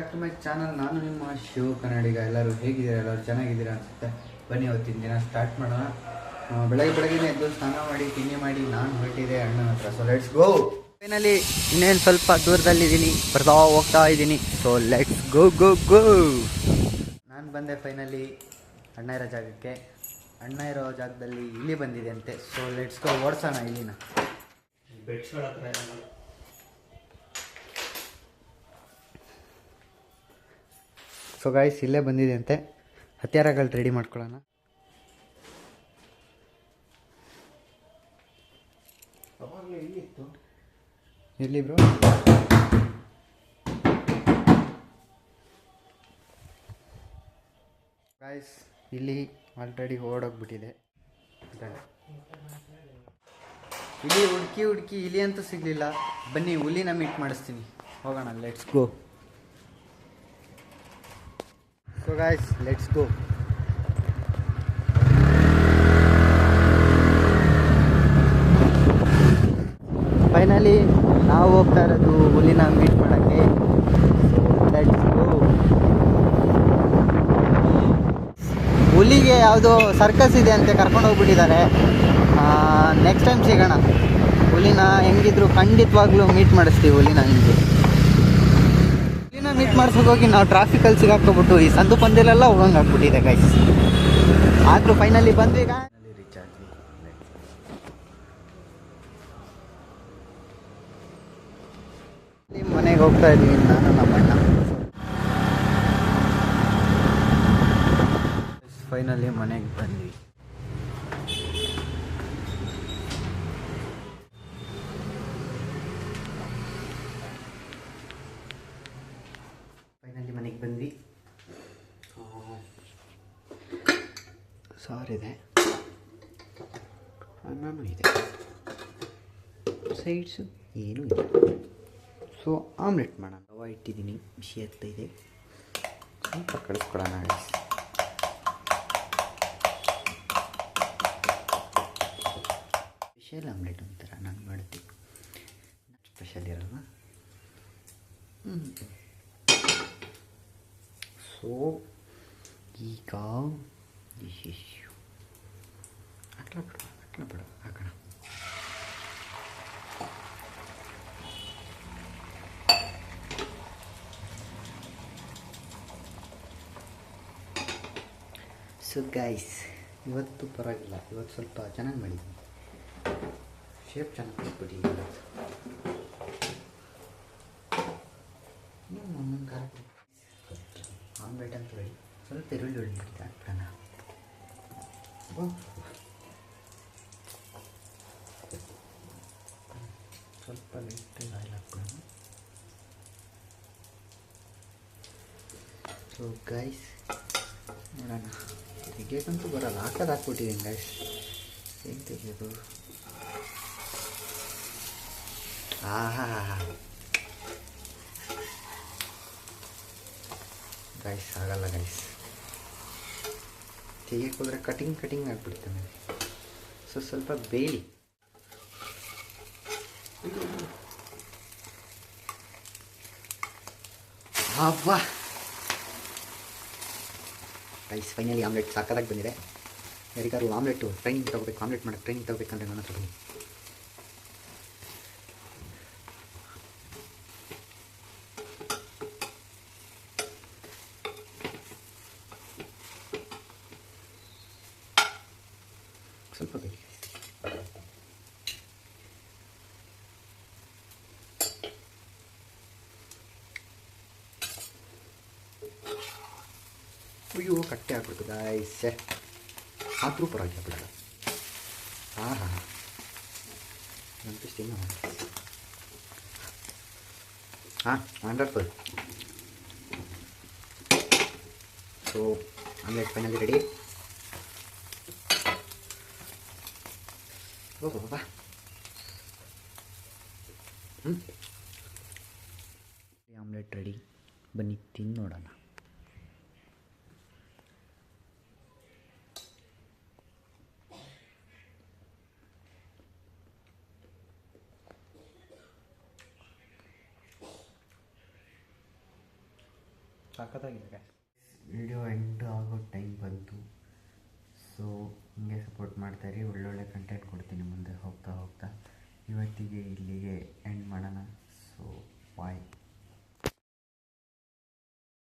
Back to my channel. ನಾನು ನಿಮ್ಮ ಶಿವ ಕನ್ನಡಿಗ. ಎಲ್ಲರೂ ಹೇಗಿದ್ದೀರಾ? ಎಲ್ಲರೂ ಚೆನ್ನಾಗಿದ್ದೀರಾ ಅನ್ಸುತ್ತೆ. ಬನ್ನಿ ಅವತ್ತಿನ ದಿನ ಸ್ಟಾರ್ಟ್ ಮಾಡೋಣ. ಬೆಳಗ್ಗೆ ಎದ್ದು ಸ್ನಾನ ಮಾಡಿ ತಿಂಡಿ ಮಾಡಿ ನಾನು ಹೊರಟಿದೆ ಅಣ್ಣನ ಹತ್ರ. So let's go. ಫೈನಲಿ ಇನ್ನೇನು ಸ್ವಲ್ಪ ದೂರದಲ್ಲಿದ್ದೀನಿ, ಹೋಗ್ತಾ ಇದ್ದೀನಿ. ಸೊ ಲೆಟ್ಸ್ ಗೋ ಗೋ ಗೋ. ನಾನು ಬಂದೆ ಫೈನಲಿ ಅಣ್ಣ ಇರೋ ಜಾಗಕ್ಕೆ. ಅಣ್ಣ ಇರೋ ಜಾಗದಲ್ಲಿ ಇಲಿ ಬಂದಿದೆ ಅಂತೆ. So let's go, ಓಡಿಸೋಣ ಇಲಿನ. ಬೆಡ್ಸ್ಗಳ ಹತ್ರ ಸೊ ಗಾಯ್ಸ್ ಇಲ್ಲೇ ಬಂದಿದೆ ಅಂತೆ. ಹತ್ಯಾರಗಳು ರೆಡಿ ಮಾಡ್ಕೊಳ್ಳೋಣ. ಎಲ್ಲಿ ಬ್ರೋ? ಗಾಯ್ಸ್ ಇಲ್ಲಿ ಆಲ್ರೆಡಿ ಓಡೋಗ್ಬಿಟ್ಟಿದೆ. ಇಲ್ಲಿ ಹುಡುಕಿ ಇಲಿ ಅಂತೂ ಸಿಗಲಿಲ್ಲ. ಬನ್ನಿ ಹುಲಿನ ಮೀಟ್ ಮಾಡಿಸ್ತೀನಿ, ಹೋಗೋಣ. Let's go. So guys let's go. Finally ನಾವು ಹೋಗ್ತಾ ಇರೋದು ಹುಲಿನ ಮೀಟ್ ಮಾಡೋಕ್ಕೆ. Let's go. ಹುಲಿಗೆ ಯಾವುದೋ ಸರ್ಕಸ್ ಇದೆ ಅಂತ ಕರ್ಕೊಂಡು ಹೋಗ್ಬಿಟ್ಟಿದ್ದಾರೆ. ನೆಕ್ಸ್ಟ್ ಟೈಮ್ ಸಿಗೋಣ. ಹುಲಿನ ಹೆಂಗಿದ್ರು ಖಂಡಿತವಾಗ್ಲೂ ಮೀಟ್ ಮಾಡಿಸ್ತೀವಿ. ಹುಲಿನ ಮೀಟ್ ಮಾಡ್ಸೋಕೆ ಹೋಗಿ ನಾವು ಟ್ರಾಫಿಕಲ್ಲಿ ಸಿಗಾಕೋಬಿಟ್ಟು ಈ ಸಂದು ಪಂದಿಲೆಲ್ಲ ಹೋಗಂಗೆ ಆಗ್ಬಿಟ್ಟಿದೆ ಗೈಸ್. ಆದರೂ ಫೈನಲಿ ಬಂದ್ವಿ. ಈಗ ಮನೆಗೆ ಹೋಗ್ತಾ ಇದ್ದೀವಿ ನಾನು ನಮ್ಮ ಅಣ್ಣ. ಫೈನಲಿ ಮನೆಗೆ ಬಂದ್ವಿ. ಮನೆಗೆ ಬಂದ್ವಿ. ಸಾರಿದೆ, ಅನ್ನನೂ ಇದೆ, ಸೈಡ್ಸು ಏನೂ ಇದೆ. ಸೊ ಆಮ್ಲೆಟ್ ಮಾಡೋಣ. ರವೆ ಇಟ್ಟಿದ್ದೀನಿ, ಬಿಸಿ ಆಗ್ತಾಯಿದೆ. ಸ್ವಲ್ಪ ಕಳಿಸ್ಕೊಡೋಣ. ಸ್ಪೆಷಲ್ ಆಮ್ಲೆಟ್ ಅಂತಾರೆ, ನಾನು ಮಾಡ್ತೀನಿ. ಸ್ಪೆಷಲ್ ಇರಲ್ಲ. ಸೊ ಈಗ ಹಾಕೋಣ. ಸೊ ಗೈಸ್ ಇವತ್ತು ಪರವಾಗಿಲ್ಲ, ಇವತ್ತು ಸ್ವಲ್ಪ ಚೆನ್ನಾಗಿ ಮಾಡಿದ್ದೀನಿ. ಶೇಪ್ ಚೆನ್ನಾಗಿ ಕೊಟ್ಬಿಟ್ಟಿದ್ದೀನಿ. ಆಮ್ಲೆಟ್ ಅಂತ ರೆಡಿ. ಸ್ವಲ್ಪ ಈರುಳ್ಳಿ ಹೊಡಿಬಿಟ್ಟಿದ್ದೆ ಹಾಕೋಣ. ಸ್ವಲ್ಪ ಲೈಟಾಗಿ ಆಯಿಲ್ ಹಾಕ್ಕೊಳ್ಳೋಣ. ಸೊ ಗೈಸ್ ನೋಡೋಣ. ತೆಗಿಯೋಕ್ಕಂತೂ ಬರಲ್ಲ, ಹಾಕ್ಬಿಟ್ಟಿದ್ದೀನಿ ಗೈಸ್. ಹೆಂಗೆ ತೆಗಿಯೋದು? ಗೈಸ್ ಆಗಲ್ಲ ಗೈಸ್. ತೆಗಿಯಕ್ಕೆ ಹೋದರೆ ಕಟಿಂಗ್ ಆಗಿಬಿಡ್ತಾನೆ. ಸೊ ಸ್ವಲ್ಪ ಬೇಲಿ. ಅಬ್ಬಾ ಗೈಸ್ ಫೈನಲಿ ಆಮ್ಲೆಟ್ ಸಾಕಾಗಿ ಬಂದಿದೆ. ಯಾರಿಗಾರು ಆಮ್ಲೆಟು ಟ್ರೈನಿಂಗ್ ತೊಗೋಬೇಕು, ಆಮ್ಲೆಟ್ ಮಾಡೋಕ್ಕೆ ಟ್ರೈನಿಂಗ್ ತೊಗೋಬೇಕಂದ್ರೆ ನನ್ನ ಹತ್ರ ಬನ್ನಿ. ಸ್ವಲ್ಪ ಬೇಕು. ಅಯ್ಯೋ ಕಟ್ಟೆ ಹಾಕ್ಬಿಡ್ತು ಗಾಯ್ಸ್. ಆದರೂ ಪರವಾಗಿಲ್ಲ ಬಿಡಲ್ಲ. ನಂತೂ ತಿನ್ನೋ. 100%. So omelette finally ready. ಬಾಬಾ ಆಮ್ಲೆಟ್ ರೆಡಿ. ಬನ್ನಿ ತಿನ್ನೋಡೋಣ. ಸಖತ್ತಾಗಿದೆ. ವಿಡಿಯೋ ಎಂಡ್ ಆಗೋ ಟೈಮ್ ಬಂತು. ಸೊ ಹಿಂಗೆ ಸಪೋರ್ಟ್ ಮಾಡ್ತಾಯಿರಿ, ಒಳ್ಳೊಳ್ಳೆ ಕಂಟೆಂಟ್ ಕೊಡ್ತೀನಿ ಮುಂದೆ ಹೋಗ್ತಾ ಹೋಗ್ತಾ. ಇವತ್ತಿಗೆ ಇಲ್ಲಿಗೆ ಎಂಡ್